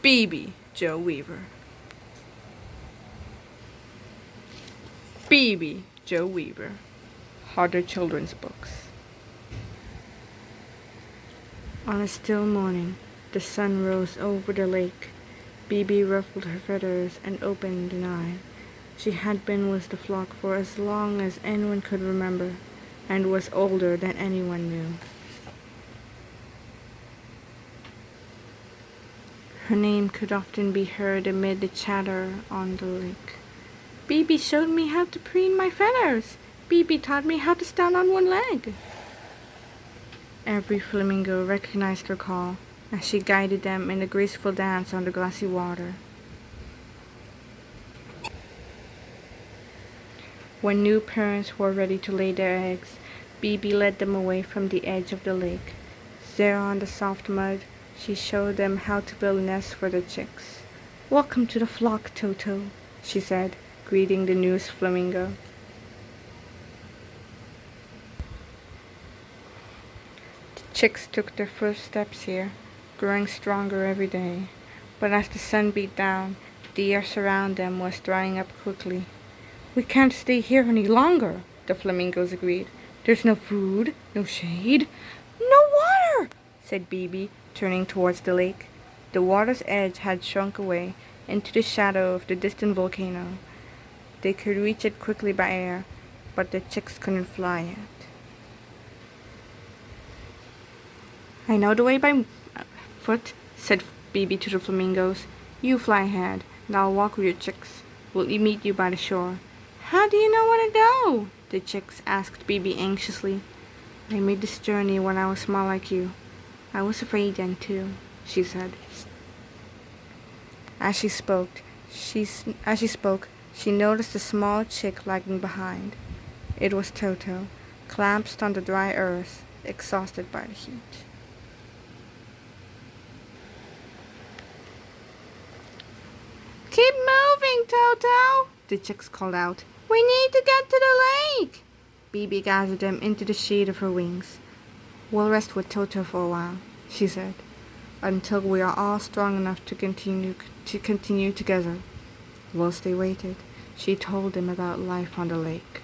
Bibi, Joe Weaver. Bibi, Joe Weaver. Harder children's books. On a still morning, the sun rose over the lake. Bibi ruffled her feathers and opened an eye. She had been with the flock for as long as anyone could remember, and was older than anyone knew. Her name could often be heard amid the chatter on the lake. Bibi showed me how to preen my feathers. Bibi taught me how to stand on one leg. Every flamingo recognized her call as she guided them in a graceful dance on the glassy water. When new parents were ready to lay their eggs, Bibi led them away from the edge of the lake. There on the soft mud, she showed them how to build nests for the chicks. "Welcome to the flock, Toto," she said, greeting the newest flamingo. The chicks took their first steps here, growing stronger every day. But as the sun beat down, the air around them was drying up quickly. "We can't stay here any longer," the flamingos agreed. "There's no food, no shade, no water," said Bibi, turning towards the lake. The water's edge had shrunk away into the shadow of the distant volcano. They could reach it quickly by air, but the chicks couldn't fly yet. "I know the way by foot," said Bibi to the flamingos. "You fly ahead, and I'll walk with your chicks. We'll meet you by the shore." "How do you know where to go?" the chicks asked Bibi anxiously. "I made this journey when I was small like you. I was afraid then too," she said. As she spoke, she noticed a small chick lagging behind. It was Toto, clasped on the dry earth, exhausted by the heat. "Keep moving, Toto," the chicks called out. "We need to get to the lake." Bibi gathered them into the shade of her wings. "We'll rest with Toto for a while," she said, "until we are all strong enough to continue together." Whilst they waited, she told them about life on the lake.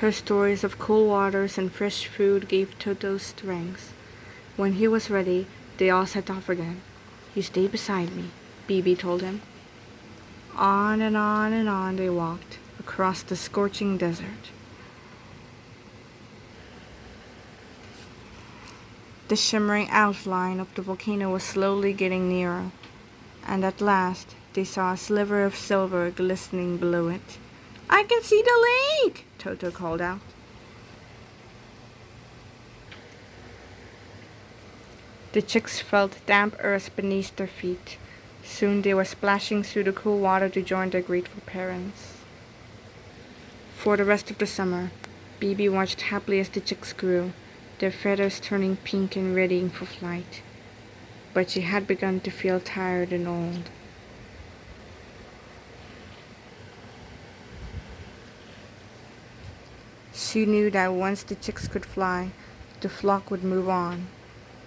Her stories of cool waters and fresh food gave Toto strength. When he was ready, they all set off again. "You stay beside me," Bibi told him. On and on and on they walked, across the scorching desert. The shimmering outline of the volcano was slowly getting nearer, and at last they saw a sliver of silver glistening below it. "I can see the lake!" Toto called out. The chicks felt damp earth beneath their feet. Soon they were splashing through the cool water to join their grateful parents. For the rest of the summer, Bibi watched happily as the chicks grew, their feathers turning pink and ready for flight. But she had begun to feel tired and old. She knew that once the chicks could fly, the flock would move on.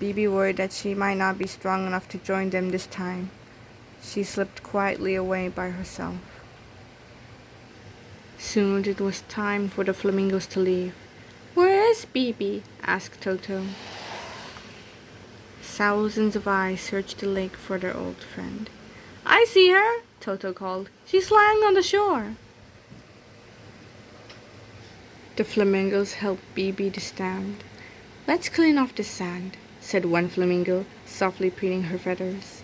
Bibi worried that she might not be strong enough to join them this time. She slipped quietly away by herself. Soon it was time for the flamingos to leave. "Where is Bibi?" asked Toto. Thousands of eyes searched the lake for their old friend. "I see her," Toto called. "She's lying on the shore." The flamingos helped Bibi to stand. "Let's clean off the sand," said one flamingo, softly preening her feathers.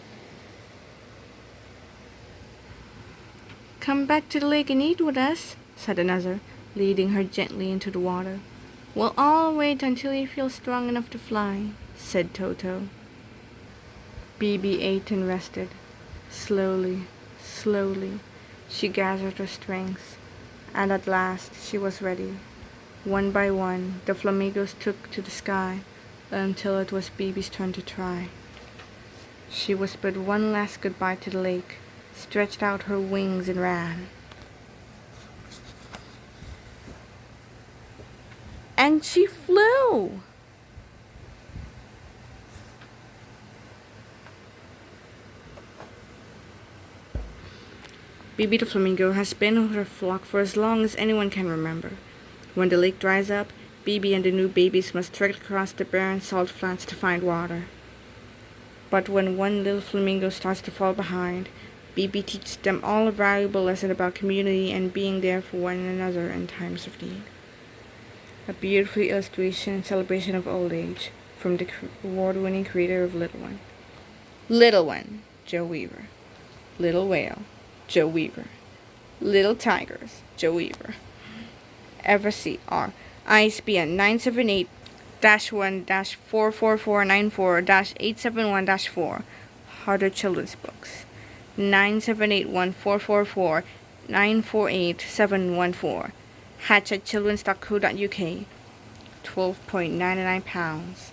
"Come back to the lake and eat with us," said another, leading her gently into the water. "We'll all wait until you feel strong enough to fly," said Toto. Bibi ate and rested. Slowly, slowly, she gathered her strength, and at last she was ready. One by one, the flamingos took to the sky until it was Bibi's turn to try. She whispered one last goodbye to the lake, stretched out her wings and ran. And she flew! Bibi the flamingo has been with her flock for as long as anyone can remember. When the lake dries up, Bibi and the new babies must trek across the barren salt flats to find water. But when one little flamingo starts to fall behind, Bibi teaches them all a valuable lesson about community and being there for one another in times of need. A beautiful illustration and celebration of old age from the award-winning creator of Little One. Little One, Joe Weaver. Little Whale, Joe Weaver. Little Tigers, Joe Weaver. FSCR ISBN 978-1-44494-871-4 Harder Children's Books 978-1-444-948-714 hatch@childrens.co.uk 12.99 pounds